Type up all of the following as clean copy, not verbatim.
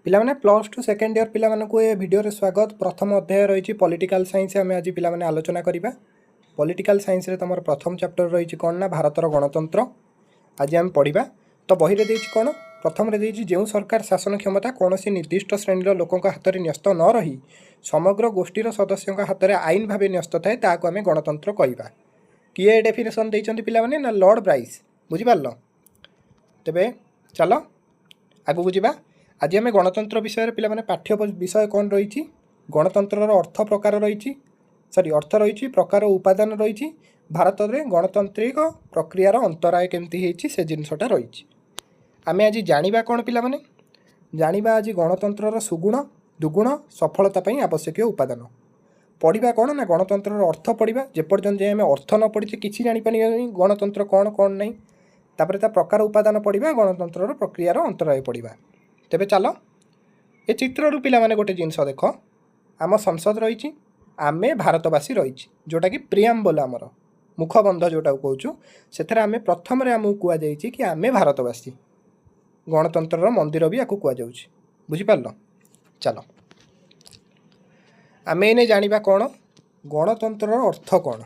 पिलामाने plus two second year पिला मानकु ए video रे स्वागत। प्रथम अध्याय रही पॉलिटिकल साइंस आम आज पिला माने आलोचना करिबा। पॉलिटिकल साइंस रे तमर प्रथम चैप्टर रही कौन ना भारतर गणतंत्र आज आम पढ़ा। तो बही रे देछि कौन प्रथम रे देछि जो सरकार शासन क्षमता कौन निर्दिष्ट श्रेणीर लोकों हाथ में न्यस्त न रही समग्र गोष्ठीर सदस्यों हाथ में आईन भाव न्यस्त थाए ताकू आम गणतंत्र कहवा। किए डेफिनेशन देइछन्ति पिला माने ना लॉर्ड ब्राइस बुझिपारल। तेबे चलो आगु बुझिबा। आज आम गणतंत्र विषय पिला माने पाठ्य विषय कौन रही गणतंत्र अर्थ प्रकार रही अर्थ रही प्रकार उपादान रही भारत में गणतांत्रिक प्रक्रियार अंतराय केमती से जिनसटा रही। आम आज जानिबा कौन पिला माने जानिबा आज गणतंत्र सुगुण दुगुण सफलता आवश्यक उपादान पढ़ा कौन ना गणतंत्र अर्थ पढ़ा। जेपर्यंत आम अर्थ न पढ़ी किसी जापर गणतंत्र कौन कौन नहीं तापर ता प्रकार उपादान पढ़ा गणतंत्र प्रक्रियार अंतराय पढ़ा। तेबे चलो ए चित्रु पिला माने गोटे जिनस देख आम संसद रही आमे भारतवासी रही जोटा कि प्रियाम्बल आमर मुखबंध जोटा कहूँ से आम प्रथम आमको कहुई कि आमे भारतवासी गणतंत्र मंदिर भी आपको कहुँ बुझिपार। चलो आम एने जानिबा कौन गणतंत्र अर्थ कौन।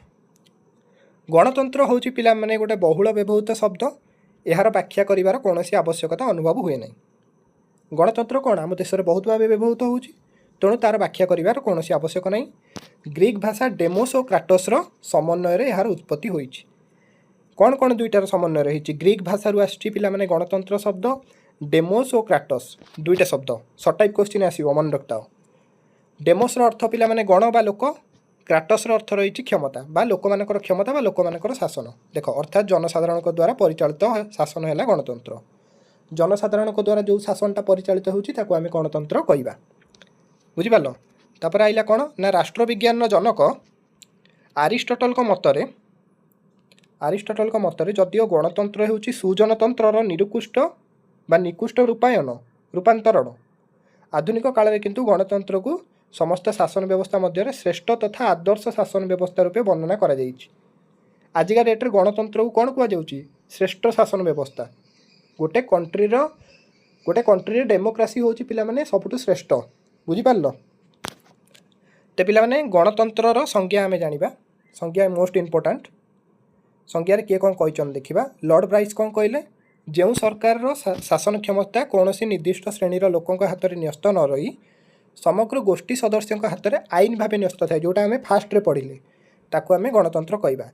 गणतंत्र हूँ पिला माने गोटे बहुल व्यवहृत शब्द यार व्याख्या करिवार कौन आवश्यकता अनुभव हुए ना। गणतंत्र कौन आम देश में बहुत भाव व्यवहृत हो तेणु तार व्याख्या करिवार कौन आवश्यक नहीं। ग्रीक भाषा डेमोस और क्राटोसर समन्वय यार उत्पत्ति होई। कौन कौन दुईटार समन्वय रही ग्रीक भाषा आसी पिला माने गणतंत्र शब्द डेमोस और क्राटोस दुईटा शब्द सर्ट टाइप क्वेश्चन आसो मन रखता। डेमोस अर्थ पिला माने गण बा लोक क्राटोस अर्थ रही क्षमता बा लोक मानकर क्षमता बा लोक मानकर शासन। देख अर्थात जनसाधारण द्वारा परिचालित शासन है गणतंत्र। जनसाधारण द्वारा जो शासनटा परिचालित होउछि ताको आमे गणतंत्र कहवा बुझिपाल। तापर आइला कौन ना राष्ट्रविज्ञान जनक आरिस्टोटल मतरे जदिओ गणतंत्र होउछि सुजनतंत्र निरुकृष्ट बा निकृष्ट रूपांतरण आधुनिक काल में किंतु गणतंत्र को समस्त शासन व्यवस्था मध्य श्रेष्ठ तथा आदर्श शासन व्यवस्था रूपे वर्णना करा जाइछि। आजिका डेट्रे गणतंत्र को कौन कहुच्छी श्रेष्ठ शासन व्यवस्था। गोटे कंट्री डेमोक्रासी होची पिला माने सबुठु श्रेष्ठ बुझिपारल। ते पिला माने गणतंत्र संज्ञा आमे जानिबा। संज्ञा मोस्ट इम्पोर्टाट। संज्ञा किए कौन कहते देखा। लॉर्ड ब्राइस कौन कहले जो सरकार शासन क्षमता कौन निर्दिष्ट श्रेणीर लोकों हाथ में न्यस्त न रही समग्र गोष्ठी सदस्यों हाथ में आईन भाव न्यस्त थाए जोटा आम फास्ट पढ़िले ताकू आम गणतंत्र कहवा।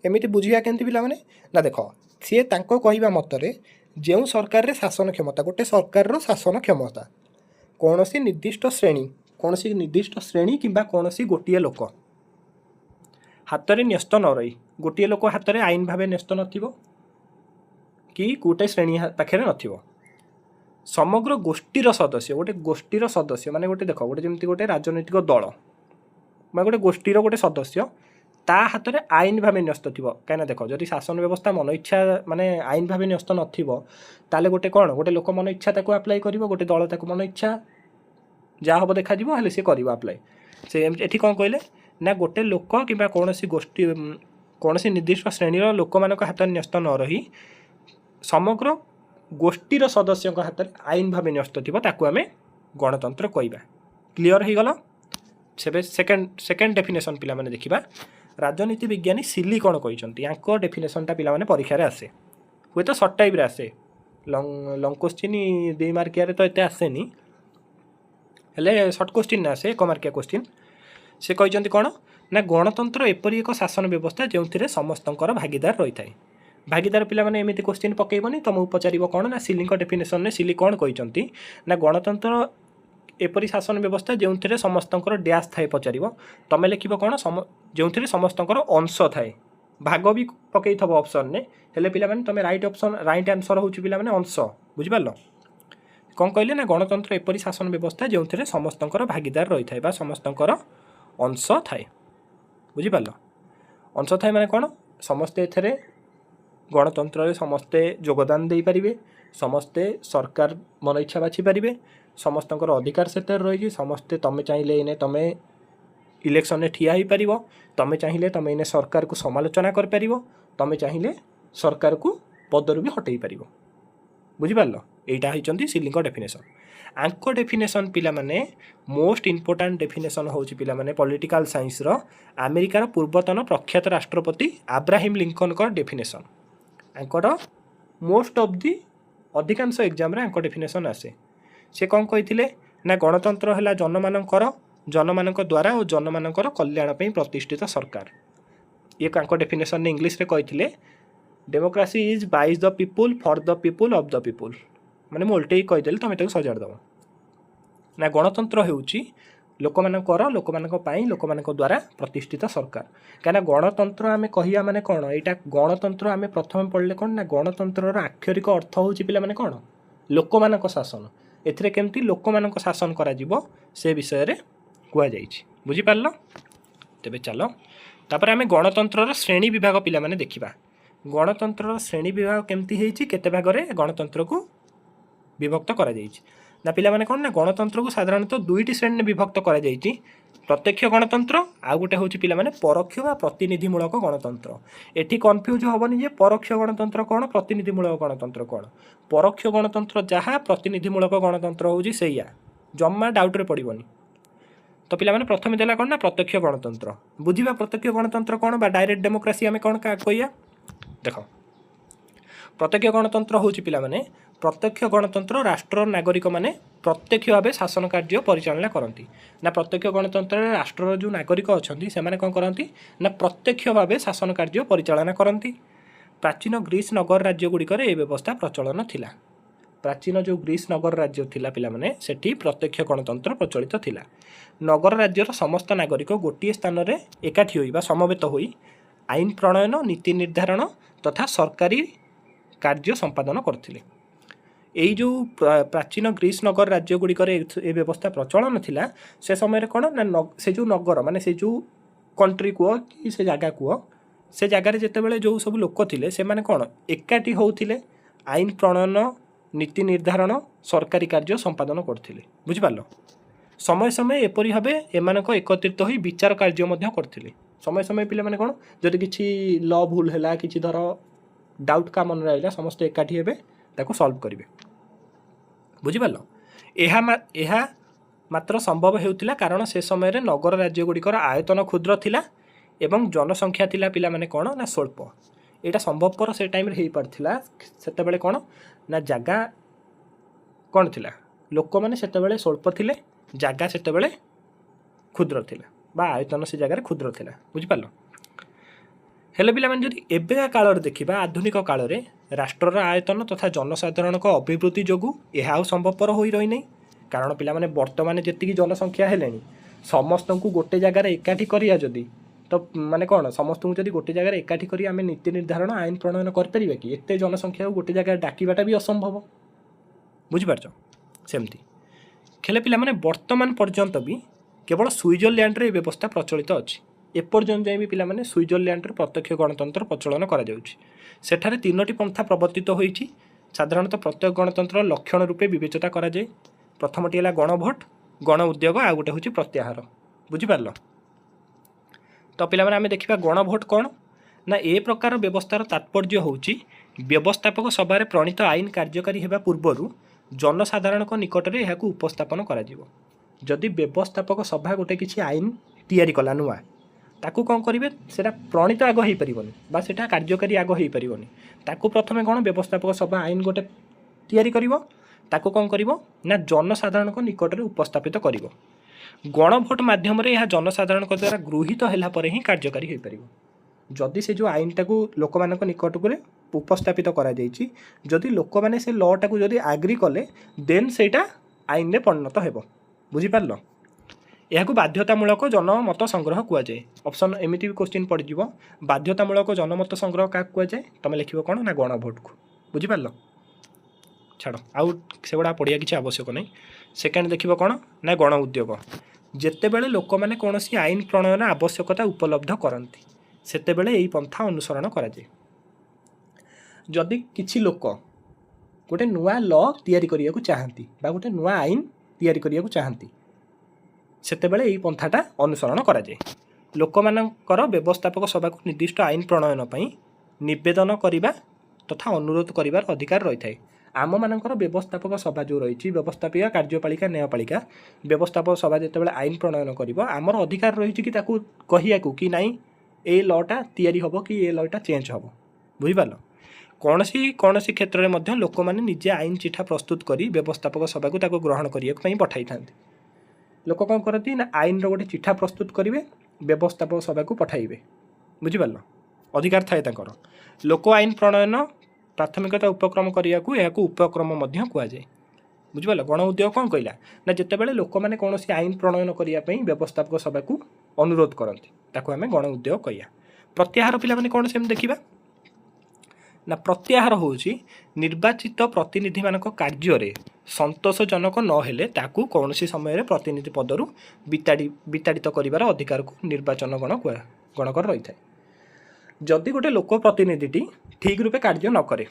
एमती बुझिया केमती पिला माने ना देख सी कहवा मतरे जो सरकार शासन क्षमता गोटे सरकार शासन क्षमता कौन निर्दिष्ट श्रेणी कि कौन गोटे लोक हाथ में न्यस्त न रही गोटे लोक हाथ में आईन भाव न्यस्त न कि गोटे श्रेणी पाखे न समग्र गोष्ठीर सदस्य माने गोटे देख गोटे जमी गोटे राजनैतिक दल मैं गोटे गोष्ठीर गोटे सदस्य ता हाथ में आईन भाव न्यस्त थी कहीं देख जदि शासन व्यवस्था मन इच्छा माने आईन भाव न्यस्त नाले गोटे कौन गोटे लोक मन इच्छा ताको अप्लाई कर गोटे दल ताको मन इच्छा जहाँ हम देखा हेल्ले सी कर अप्लाई से एठी कौन कहले ना गोटे लोक कि कौन गोष्ठी कौन निर्दिष्ट श्रेणीर लोक मान हाथ में न्यस्त न रही समग्र गोष्ठीर सदस्यों हाथ में आईन भाव न्यस्त थी ताकू आम गणतंत्र कहवा। क्लीयर हो गला। सेकेंड डेफिनेशन पिला माने देखिबा। राजनीति विज्ञानी सिली कौन कहते डेफिनेशनटा पिला माने परीक्षा रे आसे हुए तो सर्ट टाइप रे आसे लंग क्वेश्चन 2 मार्किया तो एते आसेनी हेले सर्ट क्वेश्चन आसे 1 मार्किया क्वेश्चन। से कहते कौन ना गणतंत्र एपरी एक शासन व्यवस्था जो समस्तंकर भागीदार रही है। भागीदार पिला माने एमती क्वेश्चन पकेबनी तुमको पचार कौन ना सिली डेफिनेशन में सिली कौन कहते ना गणतंत्र एपरी शासन व्यवस्था जो समस्तंकर डैश थाए पचार तुम लिख कौन जो समस्तंकर अंश थाए भाग भी पकई थब ऑप्शन ने हेले पिला माने तुम राइट आंसर होची पिला माने अंश बुझिपारल। कौन कहले ना गणतंत्र एपरी शासन व्यवस्था जो समस्तंकर भागीदार रही है समस्तंकर अंश थाए बुझिपारल। अंश थाए माने कौन समस्ते एथरे गणतंत्र समस्ते योगदान दे पारिबे समस्ते सरकार मन इच्छा बाछि पारिबे समस्तंकर अधिकार से रही समस्ते तुम चाहिए इने तुम इलेक्शन में ठिया हो पार तुम चाहिए तुम इने सरकार को समालोचना कर तुम चाहिए सरकार को पदर भी हटई पार बुझिपार। এইटा होइचंती सिलिंग डेफिनेशन। आंक डेफिनेशन पिला माने मोस्ट इंपोर्टेंट डेफिनेशन होउची पिला माने पॉलिटिकल साइंस रो अमेरिकार पूर्वतन प्रख्यात राष्ट्रपति अब्राहम लिंकन का definition. Anchor most of the अधिकांश एग्जाम रे आंक डेफिनेशन आसे। से कौन कही ना गणतंत्र है जनमानक द्वारा और जनमानकर कल्याण पे प्रतिष्ठित सरकार। ये आंक डेफिनेशन ने इंग्लिश रे कही democracy is by the people for the people of the people. माने मैं उल्टे ही कहीदेली तुम ताको सजाड़ दब ना गणतंत्र होउची लोकमानकर लोकमानक द्वारा प्रतिष्ठित सरकार। क्या गणतंत्र आम कहिया माने कौन यहाँ गणतंत्र आम प्रथम पढ़ले कौन ना गणतंत्र आक्षरिक अर्थ होउची पिला माने कौन लोकमानक शासन। एथिरे केमती लोकमानक शासन करा जिवो से विषय रे कुआ जाइछि। बुझी पारलो? तेबे चलो तापर आम गणतंत्र श्रेणी विभाग पिला माने देखिबा। गणतंत्र श्रेणी विभाग केमती हेइछि केते भाग रे गणतंत्र को विभक्त करा जाइछि ना पिला माने कोन ना गणतंत्र को साधारणतः दुईटी श्रेणी विभक्त करा जाइछि प्रत्यक्ष गणतंत्र आ गोटे होछि पिला माने परोक्ष वा प्रतिनिधिमूलक गणतंत्र। एठी कंफ्यूज होबनी जे परोक्ष गणतंत्र कोन प्रतिनिधिमूलक गणतंत्र कोन। परोक्ष गणतंत्र जहा प्रतिनिधिमूलक गणतंत्र होछि सेया जम्मा डाउट रे पड़िबनी। तो पिला माने प्रथम देला कोन ना प्रत्यक्ष गणतंत्र। बुझिबा प्रत्यक्ष गणतंत्र कोन बा डायरेक्ट डेमोक्रेसी आमे कोन का कहिया देखो। प्रत्यक्ष गणतंत्र होछि पिला माने प्रत्यक्ष गणतंत्र राष्ट्र नागरिक माने प्रत्यक्ष भाव शासन कार्य परिचालना करती ना। प्रत्यक्ष गणतंत्र राष्ट्र जो नागरिक अच्छा से कौन करती ना प्रत्यक्ष भाव शासन कार्य परिचालना करती। प्राचीन ग्रीस नगर राज्य गुड़िकर ए व्यवस्था प्रचलन थिला। प्राचीन जो ग्रीस नगर राज्य थिला पिला माने सेठी प्रत्यक्ष गणतंत्र प्रचलित थिला। नगर राज्यर समस्त नागरिक गोटे स्थान में एकाठी होई बा समवेत होई आईन प्रणयन नीति निर्धारण तथा सरकारी कार्य संपादन करथिले। यही जो प्राचीन ग्रीस नगर राज्य गुड़िकर ए व्यवस्था प्रचलन थिला से समय कौन ना से जो नगर माने से जो कंट्री कह कि से जगह कह से जगार जितेबाला जो सब लोक थे से माने कौन एकाठी होते आईन प्रणयन नीति निर्धारण सरकारी कार्य संपादन करते। बुझिपार समय समय एपरी भाव एम एकत्रित हो विचार कार्य करते। समय समय पिला माने कौन जदि किसी ल भूल है कि धर डाउट का मन रहा समस्त एकाठी हे ताको सॉल्व करेंगे। बुझिपार यह मात्र संभव होता कारण से समय रे नगर राज्य गुड़िकर आयतन क्षुद्र थिला एवं जनसंख्या थिला पिला माने कौन ना स्वल्प। यहाँ संभवपर से टाइम रे पार्थिला सेतेबेले कौन ना जगह कौन थिला लोक मैंने सेतेबेले स्वल्प थिले जगह सेतेबेले क्षुद्र थिला बा आयतन से जगह क्षुद्र थिला। बुझिपार हेले पिला माने जदि एबेका काल देखिबा आधुनिक काल रे राष्ट्रर आयतन तथा जनसाधारण अभिवृद्धि जोगु यह आउ संभवपर हो रही नहीं। कारण पिला माने वर्तमान जी जनसंख्या हेले समस्त को गोटे जगार एकाठी करिया जदि तो माने कौन समस्त को जदि गोटे जगार एकाठी करी आमे नीति निर्धारण आईन प्रणयन करें कि एते जनसंख्या गोटे जगार डाकिबाटा भी असंभव। बुझिपारछ सेमती खेले पिला माने वर्तमान पर्यंत भी केवल स्विट्जरलैंड रे व्यवस्था प्रचलित अच्छी। एपर्यंत जाए भी पिला माने स्विट्जरलैंड रे प्रत्यक्ष गणतंत्र प्रचलन करा जाउछि। सेठारे तीनोटी पंथा प्रवर्तित होइछि। साधारणतः प्रत्यक्ष गणतंत्र लक्षण रूपे विवेचना करा जाए। प्रथमटी है गणभोट गण उद्योग आ गोटे हूँ प्रत्याहार। बुझिपार तो पिला माने आमे देखिबा गणभोट कौन ना ए प्रकार व्यवस्थार तात्पर्य होउछि व्यवस्थापक सभा प्रणीत आईन कार्यकारी हेबा पूर्वरु जनसाधारण निकट में यह उपस्थापन करा जिवो। जदि व्यवस्थापक सभा गोटे किसी आईन तैयारी कला नुआ ताकू कौन करेंगे सेटा प्रणीत आग हो पारन बा सेटा कार्यकारी आग हो पारन ताकू प्रथमे कौन व्यवस्थापक सभा आईन गोटे तैयारी करिवो ताकू कौन करिवो ना जनसाधारण निकट में उपस्थापित करिवो। गणभोट माध्यम यह जनसाधारण द्वारा गृहीत होला परे ही कार्यकारी हो पारिवो। जदि से जो आईन टाकू लोक मान निकट को उपस्थापित करा जाइछि जदि लोक माने से लॉ टाकू जदि एग्री कले देन सेटा आईन रे परिणत हेबो। बुझिपारलो यह बाध्यतामूलक जनमत संग्रह कहुए। ऑप्शन एमती भी क्वेश्चन पड़ बाध्यतामूलक जनमत संग्रह क्या कहुए तुम लिख कौन ना गणभोट को। बुझिपार छाड़ आउ से गुड़ा पढ़िया किसी आवश्यक नहीं। सेकेंड देख कौन ना गण उद्योग जितेबले लोक मैंने कौन आईन प्रणयन आवश्यकता उपलब्ध करती सेतेबेले यही पंथा अनुसरण कराए। जदि किसी लोक गोटे नुआ लॉ तैयारी करिया को चाहती बा गोटे नुआ आईन तैयारी करिया को चाहती सेतेबेले यही पंथाटा अनुसरण कराए। लोक मानकर व्यवस्थापक सभा को निर्दिष्ट आईन प्रणयन पर निवेदन करने तथा अनुरोध करिवार अधिकार रही है। आमମାନଙ୍କର व्यवस्थापक सभा जो रही व्यवस्थापिका कार्यपालिका न्यायपालिका व्यवस्थापक सभा जितेबाला आईन प्रणयन कर आमर अधिकार रही कि कहिया कि नाई ए लटा तैयारी हम कि ए लटा चेंज हम बुझिपार कौन सी क्षेत्र में लोक मैंने निजे आईन चिठा प्रस्तुत कर व्यवस्थापक सभा को ग्रहण करने पठाई था लोक कौन करती ना आईन रोटे चिठा प्रस्तुत करेंगे व्यवस्थापक सभा को पठाइबे बुझिपार अधिकार थाए तांकर लोक आईन प्रणयन प्राथमिकता उपक्रम करने को उपक्रम कहुए बुझिपार गण उद्योग कौन कहला ना जितेबाला लोक मैंने कौन आईन प्रणयन करने व्यवस्थापक सभा को अनुरोध करती ताको आम गण उद्योग कहिया प्रत्याहार पिला कौन से देखा ना प्रत्याहार होउची निर्वाचित प्रतिनिधि मानक कार्य संतोषजनक नहेले ताकू कौन समय प्रतिनिधि पदरु विताड़ित करिवार अधिकार को निर्वाचन गणकर रही है जदि गोटे लोक प्रतिनिधि ठीक रूपे कार्य न करे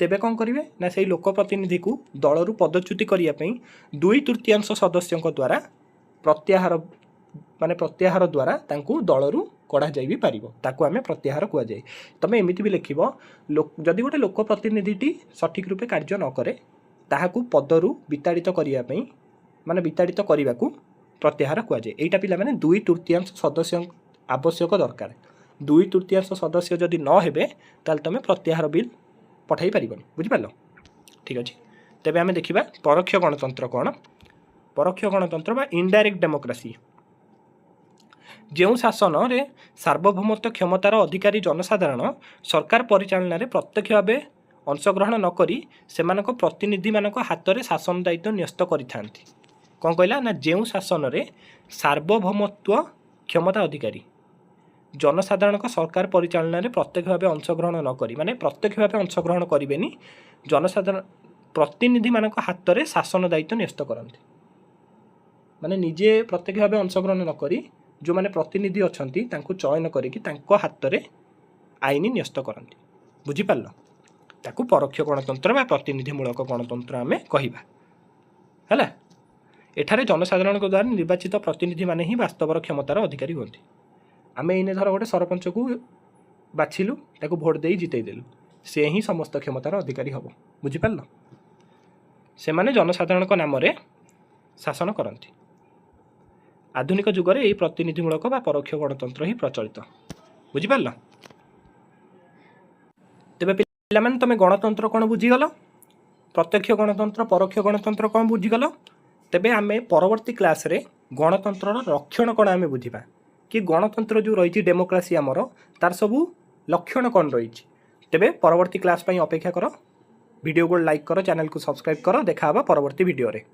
तेबे कौन करेंगे ना से लोक प्रतिनिधि को दलरू पदच्युति करने 2/3 सदस्यों द्वारा प्रत्याहार माने प्रत्याहार द्वारा तांकू दलरू कढ़ा जाई भी पारिबो ताकू आमे प्रत्याहार कुआ जाए तमे एमिति भी लिखिबो जदि गोटे लोक प्रतिनिधिटी सठिक रूपे कार्य न करे ताहाकू पदरू विताड़ित करिया पई माने विताड़ित करिवाकू प्रत्याहार कुआ जाए एटा पिला माने 2/3 सदस्य आवश्यक दरकार 2/3 सदस्य जदि न हेबे ताल तमे प्रत्याहार बिल पठाई पारिबनी बुझिपारलो ठीक अछि तेबे आमे देखिबा परोक्ष गणतंत्र कोन परोक्ष गणतंत्र बा इनडायरेक्ट डेमोक्रेसी जो शासन रे सार्वभौमत्व क्षमतार अधिकारी जनसाधारण सरकार परिचालन में प्रत्यक्ष भाव अंशग्रहण नक सेमानक प्रतिनिधि मानक हाथ में शासन दायित्व न्यस्त करिथांती कौन कहला ना जो शासन रे सार्वभौमत्व क्षमता अधिकारी जनसाधारण सरकार परिचालन में प्रत्यक्ष भाव अंशग्रहण नक माने प्रत्यक्ष भाव अंशग्रहण करेनि जनसाधारण प्रतिनिधि मानक हाथ में शासन दायित्व न्यस्त करती माने निजे प्रत्यक्ष भाव अंशग्रहण नक जो मैंने प्रतिनिधि अच्छा चयन करके हाथ में आईन न्यस्त करती बुझिपार ताकू परोक्ष गणतंत्र बा प्रतिनिधिमूलक गणतंत्र आम कहवा एठारे जनसाधारण द्वारा निर्वाचित प्रतिनिधि माने ही वास्तवर क्षमतार अधिकारी हमें आम एने धर गोटे सरपंच को बाछिलु ताकू भोट दे जितेदेलु से ही समस्त क्षमतार अधिकारी हम बुझिपार से माने जनसाधारण नाम शासन करती आधुनिक जुगर यही प्रतिनिधिमूलक बा परोक्ष गणतंत्र ही प्रचलित बुझिपार तेबे पिलाମାନେ तमे गणतंत्र कौन बुझीगल प्रत्यक्ष गणतंत्र परोक्ष गणतंत्र कौन बुझीगल तेबे आमे परवर्ती क्लास रे गणतंत्र लक्षण कौन आमे बुझीबा कि गणतंत्र जो रही डेमोक्रेसी आमर तार सबू लक्षण कौन रही तेबे परवर्ती क्लास पई अपेक्षा कर वीडियो को लाइक कर चैनल को सब्सक्राइब कर देखा परवर्ती वीडियो रे।